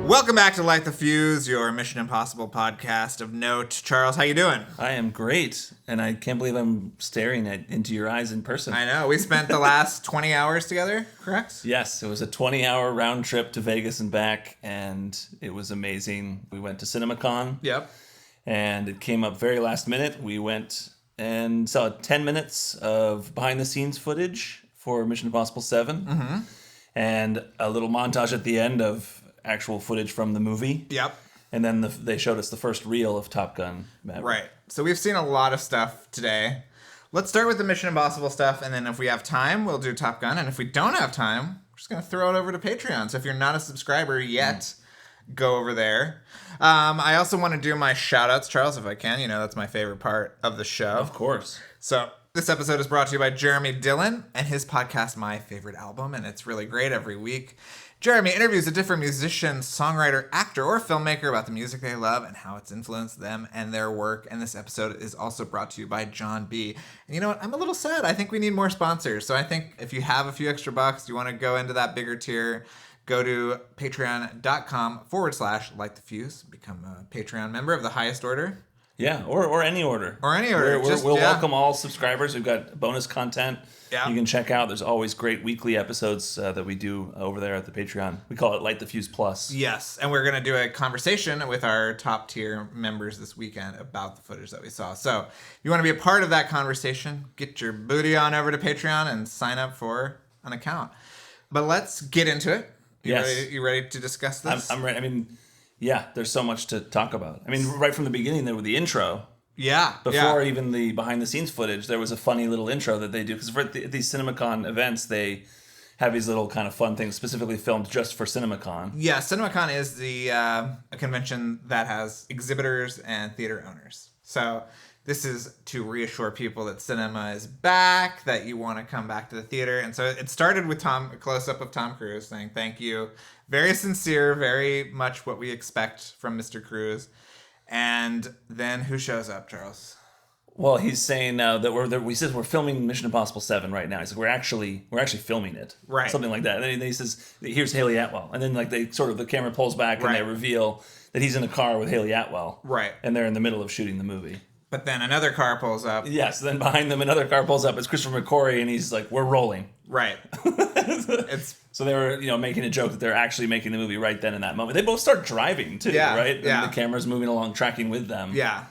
Welcome back to Light the Fuse, your Mission Impossible podcast of note. Charles, how you doing? I am great, and I can't believe I'm staring into your eyes in person. I know. We spent the last 20 hours together, correct? Yes, it was a 20-hour round trip to Vegas and back, and it was amazing. We went to CinemaCon. Yep. And it came up very last minute. We went and saw 10 minutes of behind-the-scenes footage for Mission Impossible 7. Mm-hmm. And a little montage at the end of actual footage from the movie. Yep. And then they showed us the first reel of Top Gun Maverick. Right. So we've seen a lot of stuff today. Let's start with the Mission Impossible stuff, and then if we have time, we'll do Top Gun. And if we don't have time, we're just going to throw it over to Patreon. So if you're not a subscriber yet, go over there. I also want to do my shout-outs, Charles, if I can. You know, that's my favorite part of the show. Of course. So this episode is brought to you by Jeremy Dillon and his podcast, My Favorite Album, and it's really great every week. Jeremy interviews a different musician, songwriter, actor, or filmmaker about the music they love and how it's influenced them and their work. And this episode is also brought to you by John B. And you know what? I'm a little sad. I think we need more sponsors. So I think if you have a few extra bucks, you want to go into that bigger tier, go to patreon.com/LightTheFuse. Become a Patreon member of the highest order. Yeah, or any order. Or any order. We'll welcome all subscribers. We've got bonus content you can check out. There's always great weekly episodes that we do over there at the Patreon. We call it Light the Fuse Plus. Yes, and we're going to do a conversation with our top tier members this weekend about the footage that we saw. So if you want to be a part of that conversation, get your booty on over to Patreon and sign up for an account. But let's get into it. You ready to discuss this? I'm ready. I mean, yeah, there's so much to talk about. I mean, right from the beginning there with the intro. Yeah. Before even the behind-the-scenes footage, there was a funny little intro that they do. Because for these CinemaCon events, they have these little kind of fun things specifically filmed just for CinemaCon. Yeah, CinemaCon is a convention that has exhibitors and theater owners. So this is to reassure people that cinema is back, that you want to come back to the theater. And so it started with a close-up of Tom Cruise saying thank you. Very sincere, very much what we expect from Mr. Cruise. And then who shows up, Charles? Well, he's saying now that we're filming Mission Impossible 7 right now. He's like, we're actually filming it. Right. Something like that. And then he says, here's Haley Atwell. And then like the camera pulls back and they reveal that he's in a car with Haley Atwell. Right. And they're in the middle of shooting the movie. But then another car pulls up. Yes, then behind them another car pulls up. It's Christopher McQuarrie, and he's like, we're rolling. Right. So they were, making a joke that they're actually making the movie right then in that moment. They both start driving too, right? Yeah. And the camera's moving along, tracking with them. Yeah.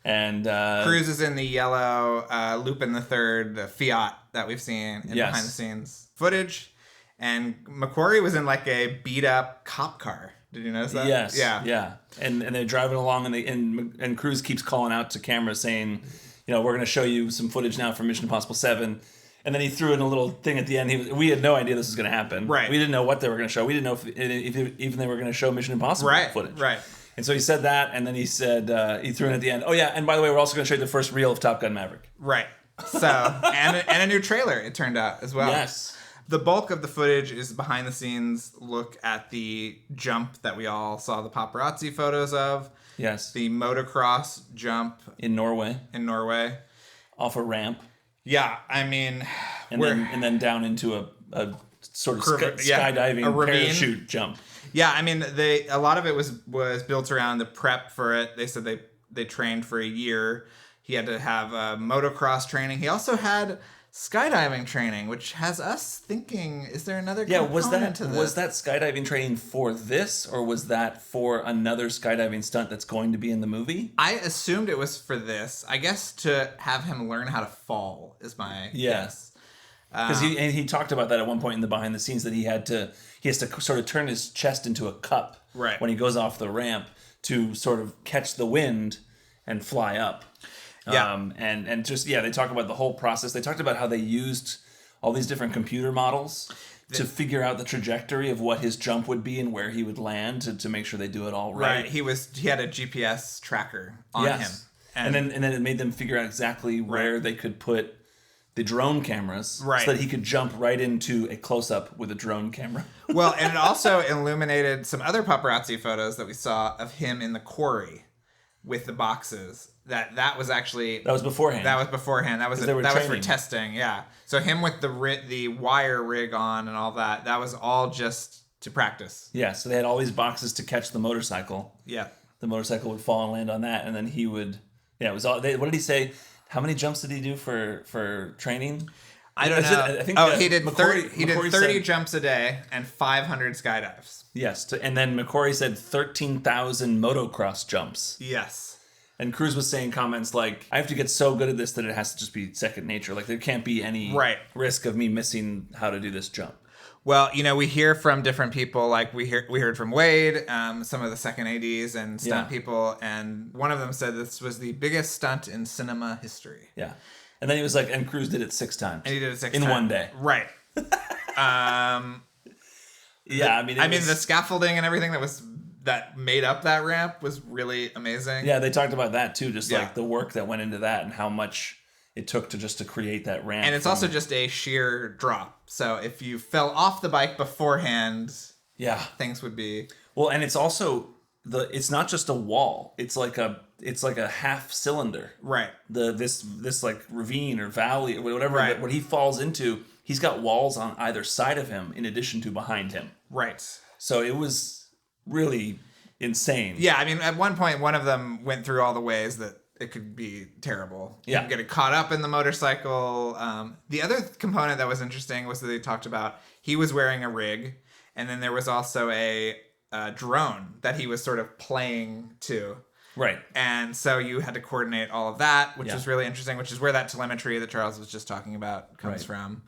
And Cruise is in the yellow Lupin the Third, the Fiat that we've seen in behind the scenes footage. And McQuarrie was in like a beat up cop car. Did you notice that? Yes. Yeah. And they're driving along, and Cruise keeps calling out to camera saying, we're going to show you some footage now from Mission Impossible 7. And then he threw in a little thing at the end. We had no idea this was going to happen. Right. We didn't know what they were going to show. We didn't know if even they were going to show Mission Impossible footage. Right. And so he said that, and then he said, he threw in at the end, oh yeah, and by the way, we're also going to show you the first reel of Top Gun Maverick. Right. So, and a new trailer, it turned out, as well. Yes. The bulk of the footage is behind the scenes look at the jump that we all saw the paparazzi photos of. Yes. The motocross jump. In Norway. Off a ramp. Yeah, I mean... And then down into a sort of skydiving parachute jump. Yeah, I mean, a lot of it was built around the prep for it. They said they trained for a year. He had to have motocross training. He also had skydiving training, which has us thinking, is there another component to this? Was that skydiving training for this, or was that for another skydiving stunt that's going to be in the movie? I assumed it was for this. I guess to have him learn how to fall is my guess. Because he talked about that at one point in the behind the scenes, that he has to sort of turn his chest into a cup when he goes off the ramp to sort of catch the wind and fly up. Yeah. And just, they talk about the whole process. They talked about how they used all these different computer models to figure out the trajectory of what his jump would be and where he would land to make sure they do it all right. He had a GPS tracker on him. And then it made them figure out exactly where they could put the drone cameras so that he could jump right into a close-up with a drone camera. Well, and it also illuminated some other paparazzi photos that we saw of him in the quarry with the boxes. That was beforehand. That was for testing. Yeah. So him with the wire rig on and all that. That was all just to practice. Yeah, so they had all these boxes to catch the motorcycle. Yeah. The motorcycle would fall and land on that, and then he would. Yeah, it was all. What did he say? How many jumps did he do for training? I don't know. I think he did McCory, 30 jumps a day and 500 skydives. Yes, and then McCory said 13,000 motocross jumps. Yes. And Cruz was saying comments like, I have to get so good at this that it has to just be second nature. Like, there can't be any risk of me missing how to do this jump. Well, we hear from different people, like we heard from Wade, some of the second ADs and stunt people, and one of them said this was the biggest stunt in cinema history. Yeah. And then he was like, and Cruz did it 6 times. And he did it 6 times. In one day. Right. Yeah, I mean, the scaffolding and everything that made up that ramp was really amazing. Yeah, they talked about that too, just like the work that went into that and how much it took to create that ramp. And it's also just a sheer drop. So if you fell off the bike beforehand, things would be... Well, and it's also it's not just a wall. It's like a half cylinder. Right. This like ravine or valley or whatever what he falls into, he's got walls on either side of him in addition to behind him. Right. So it was really insane. Yeah, I mean, at one point, one of them went through all the ways that it could be terrible. Yeah. Getting caught up in the motorcycle. The other component that was interesting was that they talked about he was wearing a rig, and then there was also a drone that he was sort of playing to. Right. And so you had to coordinate all of that, which was really interesting, which is where that telemetry that Charles was just talking about comes from.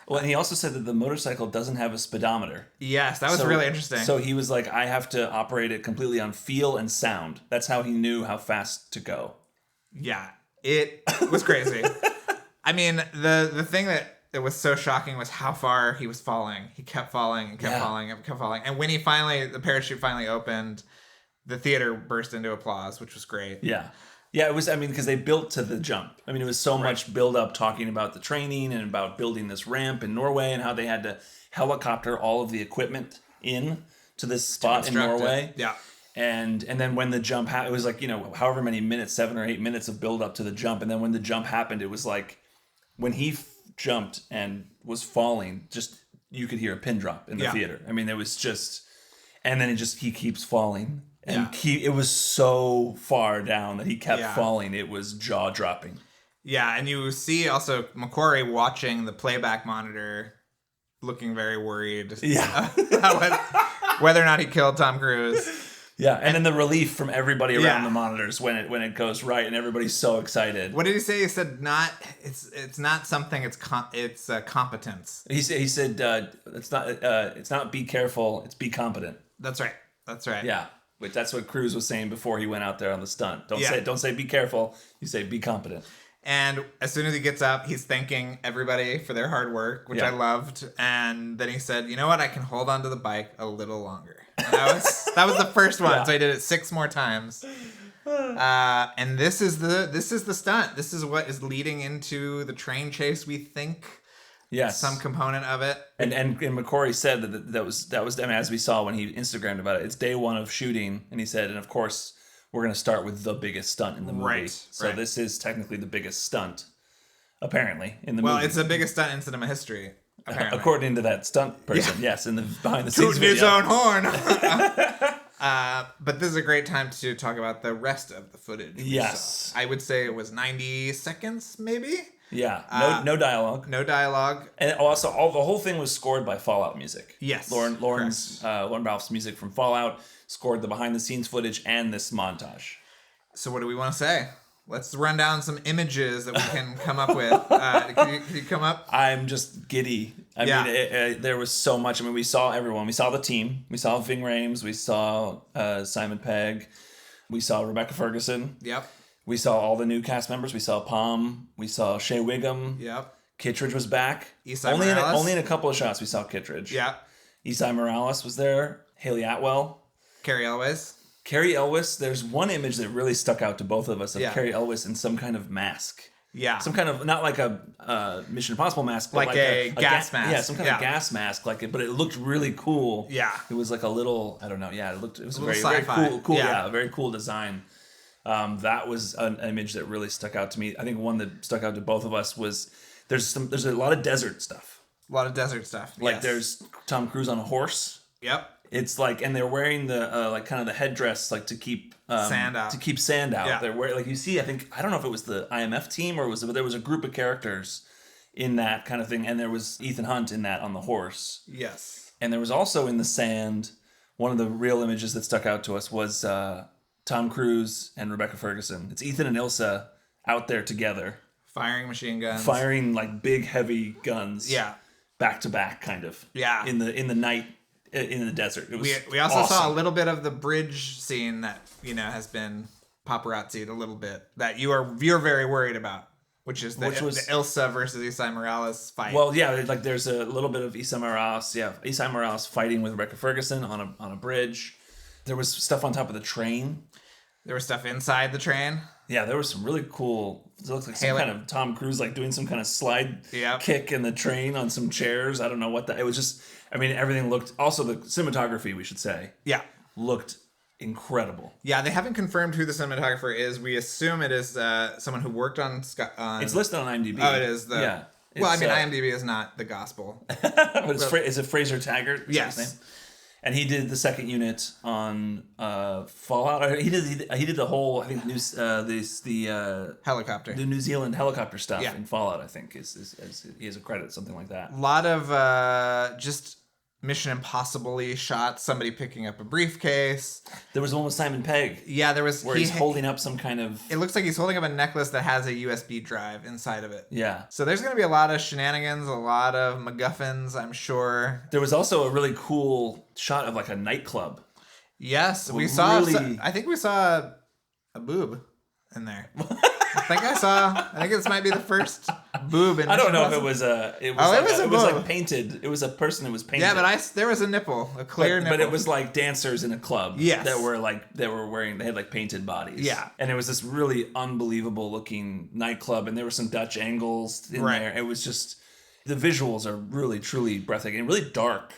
Well, and he also said that the motorcycle doesn't have a speedometer. Yes, that was really interesting. So he was like, I have to operate it completely on feel and sound. That's how he knew how fast to go. Yeah, it was crazy. I mean, the thing that was so shocking was how far he was falling. He kept falling and kept falling and kept falling. And when the parachute finally opened, the theater burst into applause, which was great. Yeah. Yeah, it was, because they built to the jump. I mean, it was so much build up talking about the training and about building this ramp in Norway and how they had to helicopter all of the equipment in to this spot in Norway. Yeah. And then when the jump happened, it was like, however many minutes, 7 or 8 minutes of build up to the jump. And then when the jump happened, it was like when he jumped and was falling, just you could hear a pin drop in the theater. I mean, it was just, and then he keeps falling. And it was so far down that he kept falling. It was jaw dropping. Yeah, and you see also McQuarrie watching the playback monitor, looking very worried. Yeah, whether or not he killed Tom Cruise. Yeah, and then the relief from everybody around the monitors when it goes right, and everybody's so excited. What did he say? He said, it's not something. It's competence. He said it's not be careful. It's be competent. That's right. Yeah. But that's what Cruz was saying before he went out there on the stunt. Don't say be careful. You say be competent. And as soon as he gets up, he's thanking everybody for their hard work, which I loved. And then he said, "You know what? I can hold onto the bike a little longer." And that was the first one. Yeah. So I did it 6 more times. And this is the stunt. This is what is leading into the train chase. We think. Yes, some component of it. And McQuarrie said that was as we saw when he Instagrammed about it. It's day 1 of shooting, and he said, and of course we're going to start with the biggest stunt in the movie. Right. So this is technically the biggest stunt, apparently, in the movie. Well, it's the biggest stunt in cinema history, apparently. According to that stunt person. Yeah. Yes, in the behind the scenes video. Tooting his own horn. But this is a great time to talk about the rest of the footage. Yes. I would say it was 90 seconds, maybe. Yeah, no dialogue. No dialogue. And also, the whole thing was scored by Fallout music. Yes. Lauren Balfe's music from Fallout scored the behind-the-scenes footage and this montage. So what do we want to say? Let's run down some images that we can come up with. Can you come up? I'm just giddy. I mean, there was so much. I mean, we saw everyone. We saw the team. We saw Ving Rhames. We saw Simon Pegg. We saw Rebecca Ferguson. Yep. We saw all the new cast members. We saw Palm. We saw Shea Wiggum. Yep. Kittredge was back. Morales. Only in a couple of shots we saw Kittredge. Yep. Isai Morales was there. Haley Atwell. Carrie Elwes. There's one image that really stuck out to both of us of Carrie Elwes in some kind of mask. Yeah. Some kind of, not like a Mission Impossible mask, but like a gas mask. Yeah, some kind of gas mask, but it looked really cool. Yeah. It was like a little, I don't know, it was a very sci-fi. cool, a very cool design. That was an image that really stuck out to me. I think one that stuck out to both of us was there's a lot of desert stuff. Like there's Tom Cruise on a horse. Yep. It's like, and they're wearing the like kind of the headdress like to keep Sand out. To keep sand out. Yeah. They're wearing, like, you see, I don't know if it was the IMF team or but there was a group of characters in that kind of thing, and there was Ethan Hunt in that on the horse. Yes. And there was also in the sand, one of the real images that stuck out to us was Tom Cruise and Rebecca Ferguson. It's Ethan and Ilsa out there together. Firing machine guns. Firing like big, heavy guns. Yeah. Back to back, kind of. Yeah. In the night, in the desert. It was we also awesome. saw a little bit of the bridge scene that, has been paparazzi'd a little bit that you're very worried about. Which was the Ilsa versus Isai Morales fight. Well, yeah, like there's a little bit of Isai Morales. Yeah, Isai Morales fighting with Rebecca Ferguson on a bridge. There was stuff on top of the train. There was stuff inside the train. Yeah, there was some really cool. It looked like some kind of Tom Cruise like doing some kind of slide kick in the train on some chairs. I don't know what that. It was just. I mean, everything looked. Also, the cinematography, we should say. Yeah. Looked incredible. Yeah, they haven't confirmed who the cinematographer is. We assume it is someone who worked on. It's listed on IMDb. Oh, it is. Well, I mean, IMDb is not the gospel. But is it Fraser Taggart? Yes. His name? And he did the second unit on Fallout. He did the whole. I think the helicopter, the New Zealand helicopter stuff in Fallout. I think is he has a credit, something like that. A lot of just Mission Impossible-y shots. Somebody picking up a briefcase. There was one with Simon Pegg. Yeah, there was where he's holding up some kind of. It looks like he's holding up a necklace that has a USB drive inside of it. Yeah. So there's going to be a lot of shenanigans, a lot of MacGuffins, I'm sure. There was also a really cool shot of like a nightclub. Yes, we saw. I think we saw a boob in there. I think this might be the first boob in. I don't know if it was a. It was like painted. It was a person that was painted. Yeah, but there was a nipple, a clear nipple. But it was like dancers in a club. Yes. That were wearing. They had like painted bodies. Yeah. And it was this really unbelievable looking nightclub, and there were some Dutch angles in there. It was just the visuals are really truly breathtaking and really dark.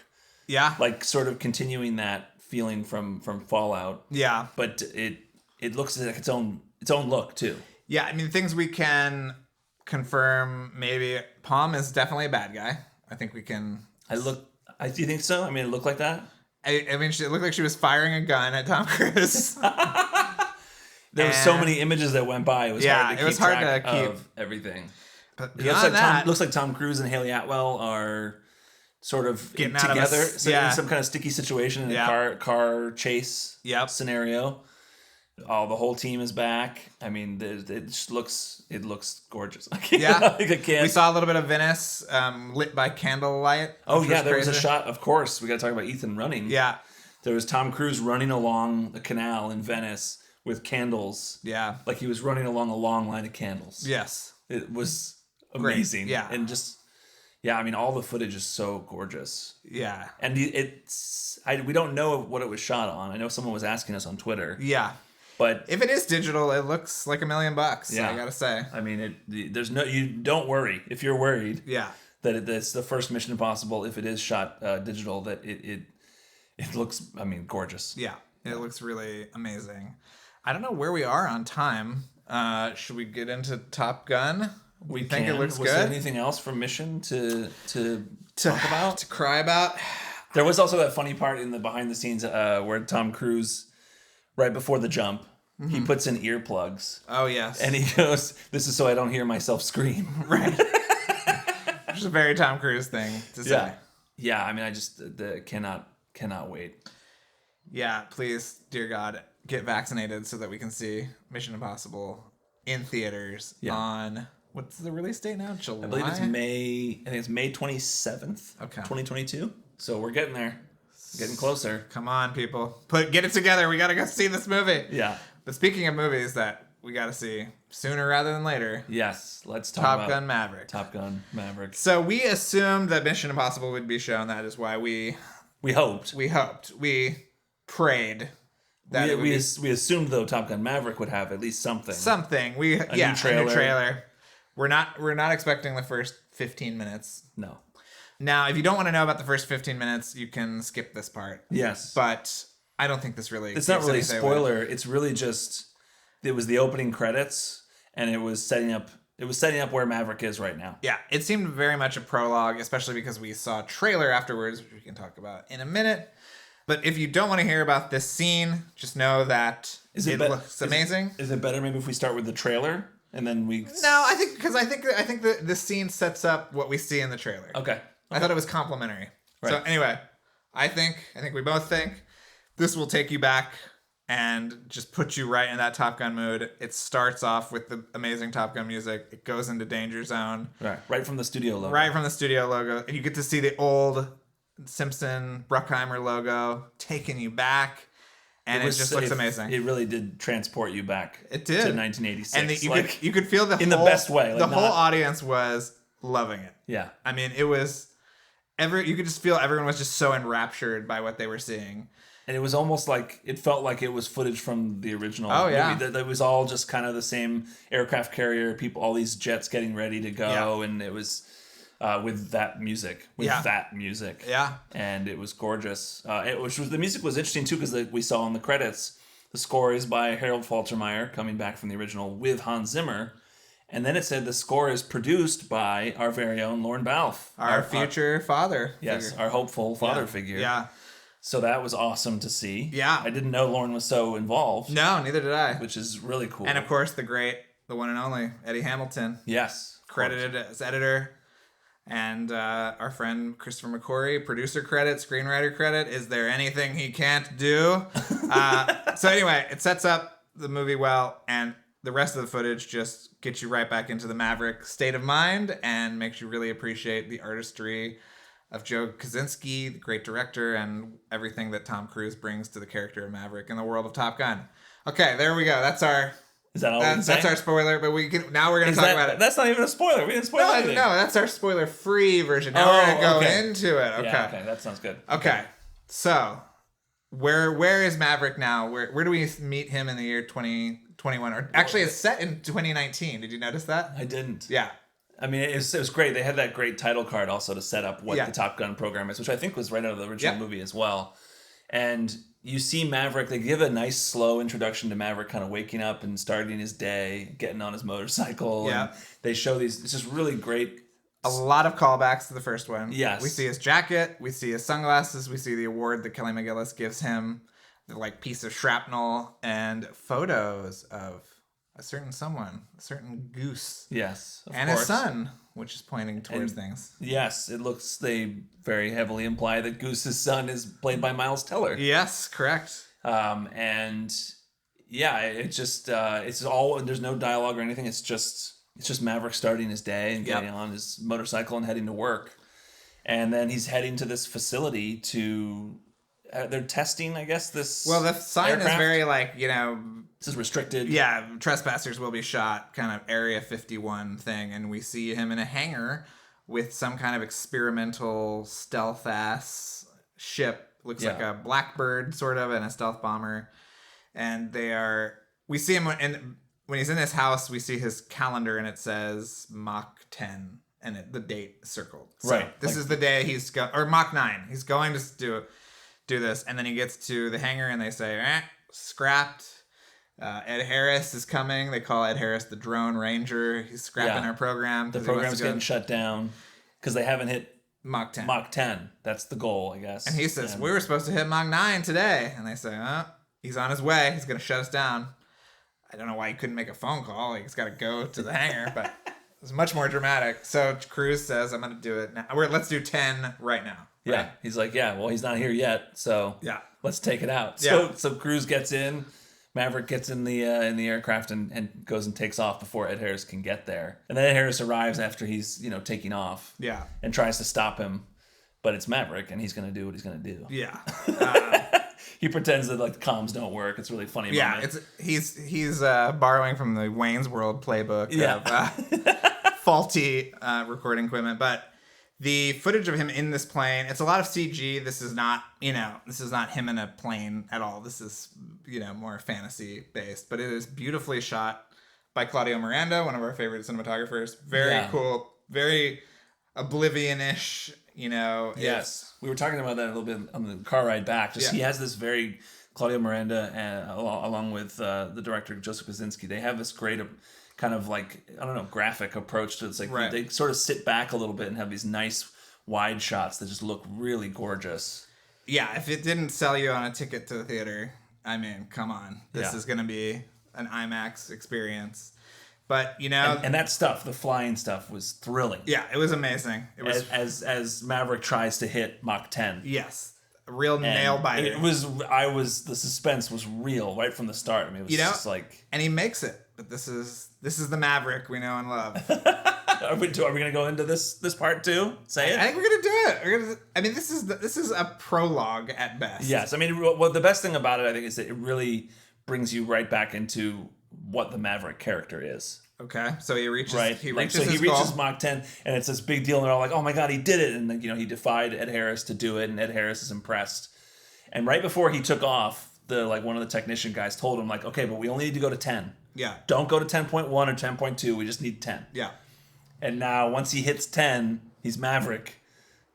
Yeah. Like sort of continuing that feeling from Fallout. Yeah. But it looks like its own look too. Yeah, I mean, things we can confirm, maybe Palm is definitely a bad guy. I think we can... Do you think so? I mean, it looked like that? I mean, it looked like she was firing a gun at Tom Cruise. There were so many images that went by. It was hard to keep of everything. But looks like Tom Cruise and Haley Atwell are sort of getting together in some kind of sticky situation in a car chase scenario. Oh, the whole team is back. I mean, it just looks gorgeous. We saw a little bit of Venice lit by candlelight. Oh yeah, there was a shot. Of course, we got to talk about Ethan running. Yeah, there was Tom Cruise running along the canal in Venice with candles. Yeah, like he was running along a long line of candles. Yes, it was amazing. Great. Yeah, and just I mean, all the footage is so gorgeous. Yeah, and we don't know what it was shot on. I know someone was asking us on Twitter. Yeah. But if it is digital, it looks like $1 million. Yeah, I gotta say. I mean, you don't worry if you're worried. Yeah, that it's the first Mission Impossible. If it is shot digital, that it looks, I mean, gorgeous. Yeah, it looks really amazing. I don't know where we are on time. Should we get into Top Gun? We think it looks good. Was there anything else from Mission to talk about? To cry about? There was also that funny part in the behind the scenes where Tom Cruise, right before the jump, he puts in earplugs. Oh, yes. And he goes, "This is so I don't hear myself scream." Right. Which is a very Tom Cruise thing to say. Yeah, I mean, I just cannot wait. Yeah, please, dear God, get vaccinated so that we can see Mission Impossible in theaters on... What's the release date now? July? I believe it's May... I think it's May 27th, 2022. So we're getting there. Getting closer. Come on, people. Get it together. We got to go see this movie. Yeah. But speaking of movies that we got to see sooner rather than later. Yes. Let's talk about Top Gun Maverick. Top Gun Maverick. So we assumed that Mission Impossible would be shown. That is why we hoped. We prayed. That we assumed, though, Top Gun Maverick would have at least something. Something. A new trailer. We're not expecting the first 15 minutes. No. Now, if you don't want to know about the first 15 minutes, you can skip this part. Yes. But I don't think this really... It's not really a spoiler. It's really just... It was the opening credits, and it was setting up where Maverick is right now. Yeah, it seemed very much a prologue, especially because we saw a trailer afterwards, which we can talk about in a minute. But if you don't want to hear about this scene, just know that it looks amazing. Is it better maybe if we start with the trailer and then we? No, I think that this scene sets up what we see in the trailer. Okay. I thought it was complimentary. Right. So anyway, I think we both think this will take you back and just put you right in that Top Gun mood. It starts off with the amazing Top Gun music. It goes into Danger Zone. Right from the studio logo. Right from the studio logo. And you get to see the old Simpson Bruckheimer logo taking you back. And it just looks amazing. It really did transport you back. It did. To 1986. And you could feel the best way. Like the whole audience was loving it. Yeah. I mean, it was... you could just feel everyone was just so enraptured by what they were seeing. And it was almost like, it felt like it was footage from the original movie. That was all just kind of the same aircraft carrier, people, all these jets getting ready to go. And it was with that music. Yeah. And it was gorgeous. The music was interesting too, because we saw in the credits, the score is by Harold Faltermeyer, coming back from the original with Hans Zimmer. And then it said the score is produced by our very own Lorne Balfe. Our future father. Yes, our hopeful father figure. Yeah. So that was awesome to see. Yeah. I didn't know Lorne was so involved. No, neither did I. Which is really cool. And of course, the one and only Eddie Hamilton. Yes. Credited as editor. And our friend Christopher McQuarrie, producer credit, screenwriter credit. Is there anything he can't do? So anyway, it sets up the movie well, and the rest of the footage just gets you right back into the Maverick state of mind and makes you really appreciate the artistry of Joe Kosinski, the great director, and everything that Tom Cruise brings to the character of Maverick in the world of Top Gun. Okay, there we go. That's our... Is that all we can say? That's our spoiler, but now we're going to talk about it. That's not even a spoiler. We didn't spoil anything. No, that's our spoiler-free version. Now we're going to go into it. Okay. Yeah, okay, that sounds good. Okay, so where is Maverick now? Where do we meet him in the year 2021? Or actually, it's set in 2019. Did you notice that? I didn't. Yeah. I mean, it was great. They had that great title card also to set up what the Top Gun program is, which I think was right out of the original movie as well. And you see Maverick, they give a nice slow introduction to Maverick kind of waking up and starting his day, getting on his motorcycle. Yeah. And they show these, it's just really great. A lot of callbacks to the first one. Yes. We see his jacket, we see his sunglasses, we see the award that Kelly McGillis gives him, the piece of shrapnel, and photos of a certain goose. Yes, of and course. His son, which is pointing towards things. Yes, they very heavily imply that Goose's son is played by Miles Teller. Yes, correct. And yeah, it just it's all, there's no dialogue or anything. It's just Maverick starting his day and getting on his motorcycle and heading to work. And then he's heading to this facility to they're testing, I guess, this. Well, the sign aircraft. Is very this is restricted. Yeah, trespassers will be shot, kind of Area 51 thing, and we see him in a hangar with some kind of experimental stealth ass ship. Looks like a Blackbird sort of, and a stealth bomber. And we see him when he's in his house. We see his calendar, and it says Mach 10, and the date circled. So right. This is the day or Mach 9. He's going to do this, and then he gets to the hangar, and they say, scrapped. Ed Harris is coming. They call Ed Harris the Drone Ranger. He's scrapping our program. The program's getting shut down because they haven't hit Mach 10. Mach 10. That's the goal, I guess. And he says, we were supposed to hit Mach 9 today. And they say, he's on his way. He's going to shut us down. I don't know why he couldn't make a phone call. He's got to go to the hangar, but it's much more dramatic. So Cruise says, I'm going to do it now. Let's do 10 right now. Yeah, right? he's like, well, he's not here yet, so let's take it out. So Cruise gets in, Maverick gets in the aircraft and goes and takes off before Ed Harris can get there. And then Ed Harris arrives after he's taking off. Yeah, and tries to stop him, but it's Maverick, and he's gonna do what he's gonna do. Yeah, he pretends that the comms don't work. It's a really funny. Yeah, moment. he's borrowing from the Wayne's World playbook of faulty recording equipment, but. The footage of him in this plane, it's a lot of CG. This is not him in a plane at all. This is, more fantasy based, but it is beautifully shot by Claudio Miranda, one of our favorite cinematographers. Very cool, very Oblivion-ish, Yes. We were talking about that a little bit on the car ride back. He has this very Claudio Miranda, along with the director Joseph Kosinski. They have this great kind of graphic approach to it. It's they sort of sit back a little bit and have these nice wide shots that just look really gorgeous. Yeah, if it didn't sell you on a ticket to the theater, I mean, come on. This is going to be an IMAX experience. But, you know... And that stuff, the flying stuff, was thrilling. Yeah, it was amazing. It was as Maverick tries to hit Mach 10. Yes. A real nail biter. The suspense was real right from the start. I mean, it was just like... And he makes it. But this is the Maverick we know and love. Are we going to go into this part too? Say it. I think we're going to do it. I mean, this is a prologue at best. Yes. I mean, well, the best thing about it, I think, is that it really brings you right back into what the Maverick character is. Okay, so he reaches he reaches Mach 10, and it's this big deal, and they're all like, "Oh my God, he did it!" And then, he defied Ed Harris to do it, and Ed Harris is impressed. And right before he took off, one of the technician guys told him, like, "Okay, but we only need to go to 10. Yeah, don't go to 10.1 or 10.2. We just need 10." Yeah. And now once he hits 10, he's Maverick.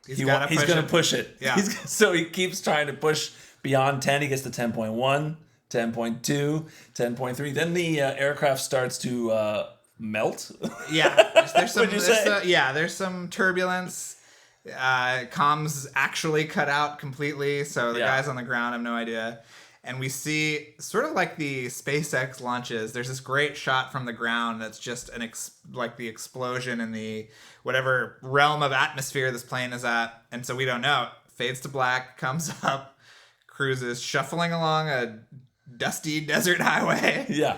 He's going to push it. Yeah. So he keeps trying to push beyond 10. He gets to 10.1. 10.2, 10.3. Then the aircraft starts to melt. Yeah, there's some turbulence. Comms actually cut out completely, so the guys on the ground have no idea. And we see sort of like the SpaceX launches. There's this great shot from the ground that's just like the explosion in the whatever realm of atmosphere this plane is at. And so we don't know. Fades to black, comes up, cruises, shuffling along a dusty desert highway. Yeah.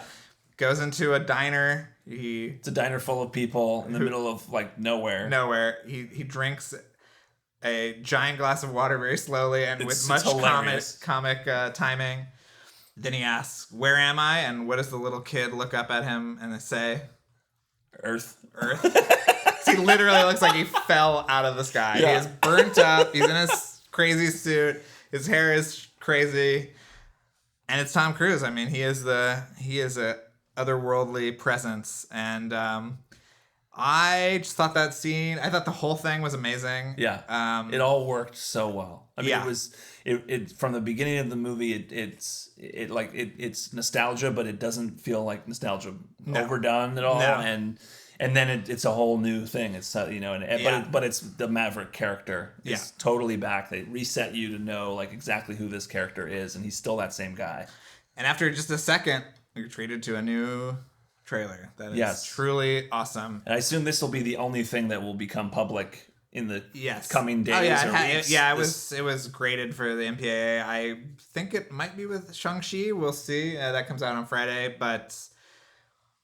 Goes into a diner. It's a diner full of people in the middle of like nowhere. He drinks a giant glass of water very slowly and with much comic timing. Then he asks, "Where am I?" And what does the little kid look up at him and say? Earth. He literally looks like he fell out of the sky. Yeah. He is burnt up. He's in his crazy suit. His hair is crazy. And it's Tom Cruise. I mean, he is a otherworldly presence. And I just thought that scene, I thought the whole thing was amazing. Yeah. It all worked so well. I mean, it from the beginning of the movie, it's nostalgia, but it doesn't feel like nostalgia overdone at all. No. And then it's a whole new thing. It's but it's the Maverick character is totally back. They reset you to know like exactly who this character is, and he's still that same guy. And after just a second, you're treated to a new trailer that is truly awesome. And I assume this will be the only thing that will become public in the coming days. It was graded for the MPAA. I think it might be with Shang-Chi. We'll see. That comes out on Friday. But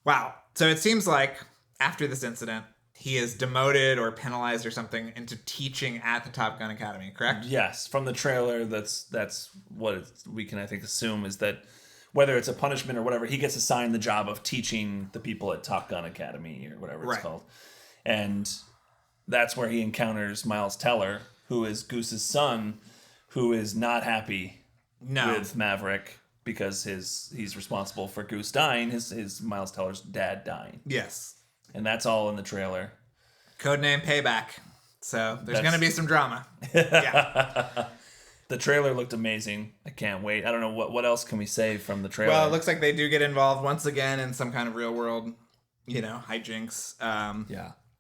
wow. So it seems like after this incident, he is demoted or penalized or something into teaching at the Top Gun Academy, correct? Yes. From the trailer, that's what we can, I think, assume is that whether it's a punishment or whatever, he gets assigned the job of teaching the people at Top Gun Academy or whatever it's called. And that's where he encounters Miles Teller, who is Goose's son, who is not happy with Maverick because he's responsible for Goose dying, his Miles Teller's dad dying. Yes. And that's all in the trailer. Codename Payback. So there's going to be some drama. Yeah. The trailer looked amazing. I can't wait. I don't know what else can we say from the trailer. Well, it looks like they do get involved once again in some kind of real world, hijinks.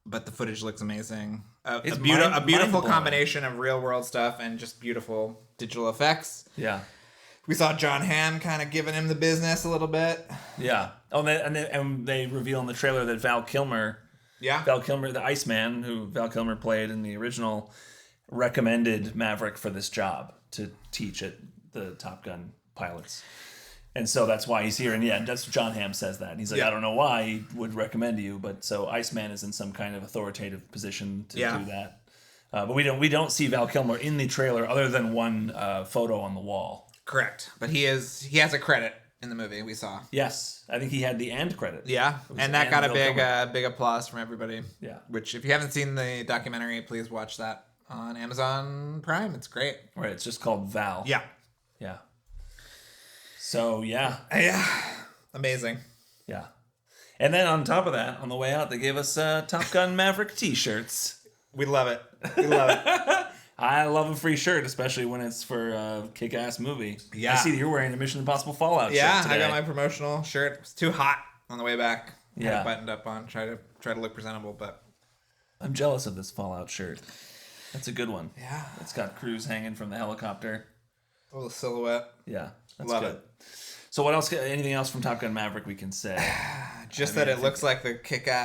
But the footage looks amazing. A beautiful combination of real world stuff and just beautiful digital effects. Yeah. We saw John Hamm kind of giving him the business a little bit. Yeah. Oh, and they reveal in the trailer that Val Kilmer, the Iceman, who Val Kilmer played in the original, recommended Maverick for this job to teach at the Top Gun pilots. And so that's why he's here. And that's John Hamm says that. And he's like, I don't know why he would recommend you, but so Iceman is in some kind of authoritative position to do that. But we don't see Val Kilmer in the trailer other than one photo on the wall. Correct. But he has a credit in the movie we saw. Yes. I think he had the end credit. Yeah. And that got a big applause from everybody. Yeah. Which if you haven't seen the documentary, please watch that on Amazon Prime. It's great. Right. It's just called Val. Yeah. Yeah. So, yeah. Yeah. Amazing. Yeah. And then on top of that, on the way out, they gave us Top Gun Maverick T-shirts. We love it. We love it. I love a free shirt, especially when it's for a kick-ass movie. Yeah. I see that you're wearing a Mission Impossible Fallout shirt today. I got my promotional shirt. It's too hot on the way back. Had it buttoned up on. Try to look presentable, but I'm jealous of this Fallout shirt. That's a good one. Yeah. It's got Cruise hanging from the helicopter. A little silhouette. Yeah. That's Love good. it. So what else? Anything else from Top Gun Maverick we can say? Just that it looks like the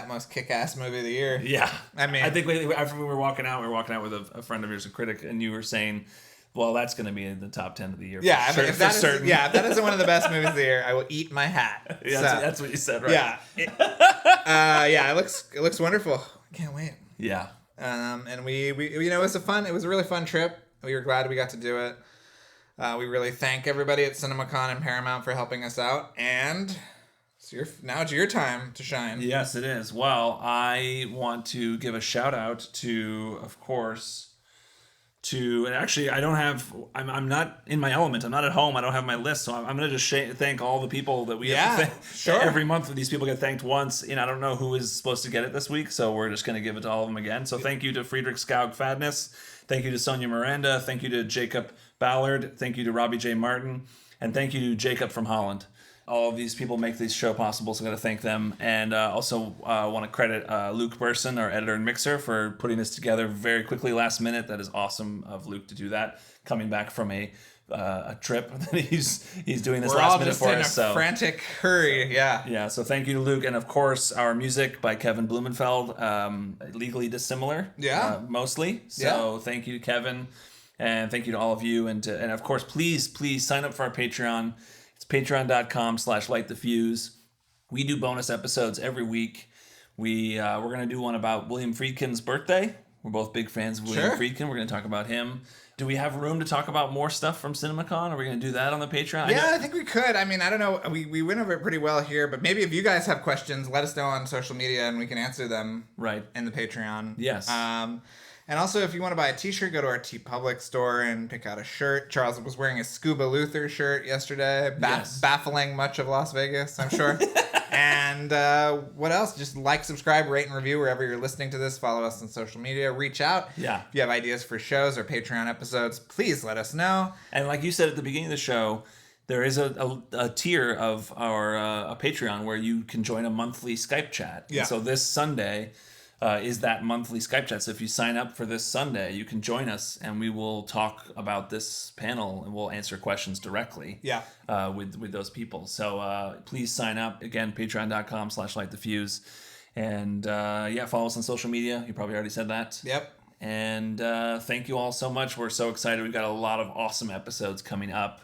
most kick-ass movie of the year. Yeah. I mean, I think after we were walking out with a friend of yours, a critic, and you were saying, well, that's going to be in the top 10 of the year. Yeah, I mean, if that isn't one of the best movies of the year, I will eat my hat. Yeah, that's what you said, right? Yeah. It looks wonderful. Can't wait. Yeah. And we it was a really fun trip. We were glad we got to do it. We really thank everybody at CinemaCon and Paramount for helping us out. And now it's your time to shine. Yes, it is. Well, I want to give a shout out to, of course, and actually I'm not in my element. I'm not at home. I don't have my list. So I'm going to just thank all the people that we have to thank. Sure. Every month these people get thanked once. And I don't know who is supposed to get it this week. So we're just going to give it to all of them again. So thank you to Friedrich Skaug Fadness. Thank you to Sonia Miranda. Thank you to Jacob Ballard. Thank you to Robbie J. Martin. And thank you to Jacob from Holland. All of these people make this show possible, so I'm going to thank them. And also want to credit Luke Burson, our editor and mixer, for putting this together very quickly last minute. That is awesome of Luke to do that, coming back from a trip that he's doing this last minute for us. We're all just in a frantic hurry, yeah. Yeah, so thank you to Luke. And, of course, our music by Kevin Blumenfeld, Legally Dissimilar, mostly. So thank you to Kevin, and thank you to all of you. And of course, please sign up for our Patreon. It's patreon.com/lightthefuse. We do bonus episodes every week. We're going to do one about William Friedkin's birthday. We're both big fans of William Friedkin. We're going to talk about him. Do we have room to talk about more stuff from CinemaCon? Are we going to do that on the Patreon? Yeah, I think we could. I mean, I don't know. We went over it pretty well here, but maybe if you guys have questions, let us know on social media and we can answer them in the Patreon. Yes. And also, if you want to buy a t-shirt, go to our TeePublic store and pick out a shirt. Charles was wearing a Scuba Luther shirt yesterday, baffling much of Las Vegas, I'm sure. And what else? Just like, subscribe, rate, and review wherever you're listening to this. Follow us on social media. Reach out. Yeah. If you have ideas for shows or Patreon episodes, please let us know. And like you said at the beginning of the show, there is a tier of our a Patreon where you can join a monthly Skype chat. Yeah. And so this Sunday is that monthly Skype chat. So if you sign up for this Sunday, you can join us and we will talk about this panel and we'll answer questions directly with those people. So please sign up. Again, patreon.com/lightthefuse. And follow us on social media. You probably already said that. Yep. And thank you all so much. We're so excited. We've got a lot of awesome episodes coming up.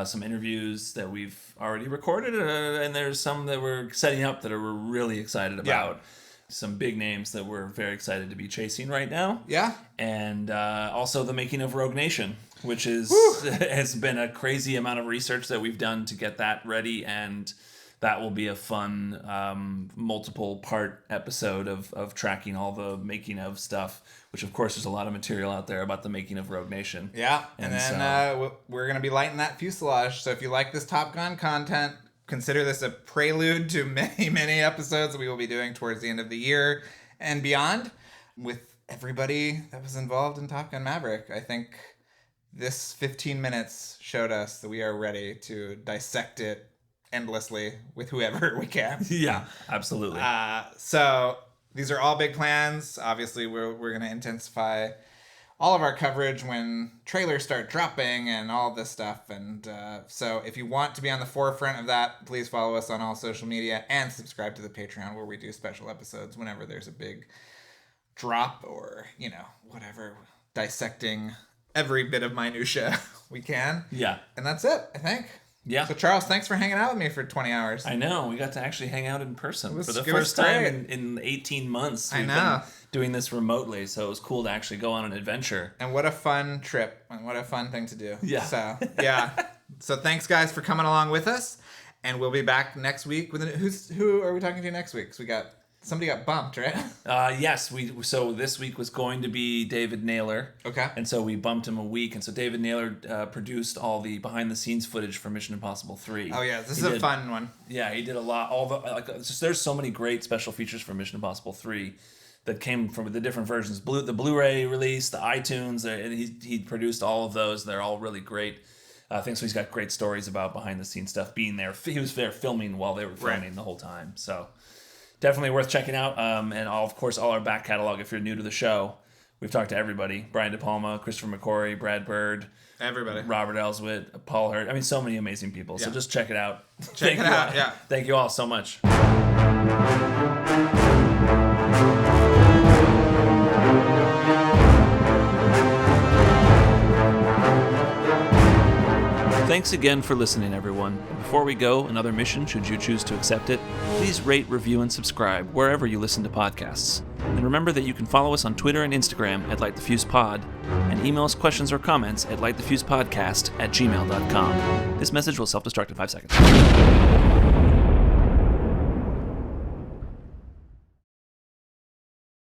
Some interviews that we've already recorded, and there's some that we're setting up that we're really excited about. Some big names that we're very excited to be chasing right now. Yeah. And also the making of Rogue Nation, which has been a crazy amount of research that we've done to get that ready, and that will be a fun multiple part episode of tracking all the making of stuff, which of course there's a lot of material out there about the making of Rogue Nation. Yeah. And then we're going to be lighting that fuselage. So if you like this Top Gun content, consider this a prelude to many, many episodes that we will be doing towards the end of the year and beyond with everybody that was involved in Top Gun Maverick. I think this 15 minutes showed us that we are ready to dissect it endlessly with whoever we can. Yeah, absolutely. So these are all big plans. Obviously, we're going to intensify all of our coverage when trailers start dropping and all this stuff. And so if you want to be on the forefront of that, please follow us on all social media and subscribe to the Patreon where we do special episodes whenever there's a big drop or, whatever, dissecting every bit of minutia we can. Yeah. And that's it, I think. Yeah. So, Charles, thanks for hanging out with me for 20 hours. I know. We got to actually hang out in person for the first time in 18 months. We've been doing this remotely, so it was cool to actually go on an adventure. And what a fun trip. And what a fun thing to do. Yeah. So, yeah. So, thanks, guys, for coming along with us. And we'll be back next week. Who are we talking to next week? 'Cause somebody got bumped, right? Yes. So this week was going to be David Naylor. Okay. And so we bumped him a week. And so David Naylor produced all the behind-the-scenes footage for Mission Impossible 3. Oh, yeah. This is a fun one. Yeah, he did a lot. There's so many great special features for Mission Impossible 3 that came from the different versions. The Blu-ray release, the iTunes, and he produced all of those. They're all really great. I think so. He's got great stories about behind-the-scenes stuff, being there. He was there filming while they were filming the whole time. So definitely worth checking out. And of course, all our back catalog, if you're new to the show, We've talked to everybody: Brian De Palma, Christopher McQuarrie, Brad Bird, everybody, Robert Elswit, Paul Hurt. I mean, so many amazing people. So just check it out. Check it out. Yeah. Thank you all so much. Thanks again for listening, everyone. Before we go, another mission, should you choose to accept it, please rate, review, and subscribe wherever you listen to podcasts. And remember that you can follow us on Twitter and Instagram at LightTheFusePod, and email us questions or comments at lightthefusepodcast@gmail.com. This message will self-destruct in 5 seconds.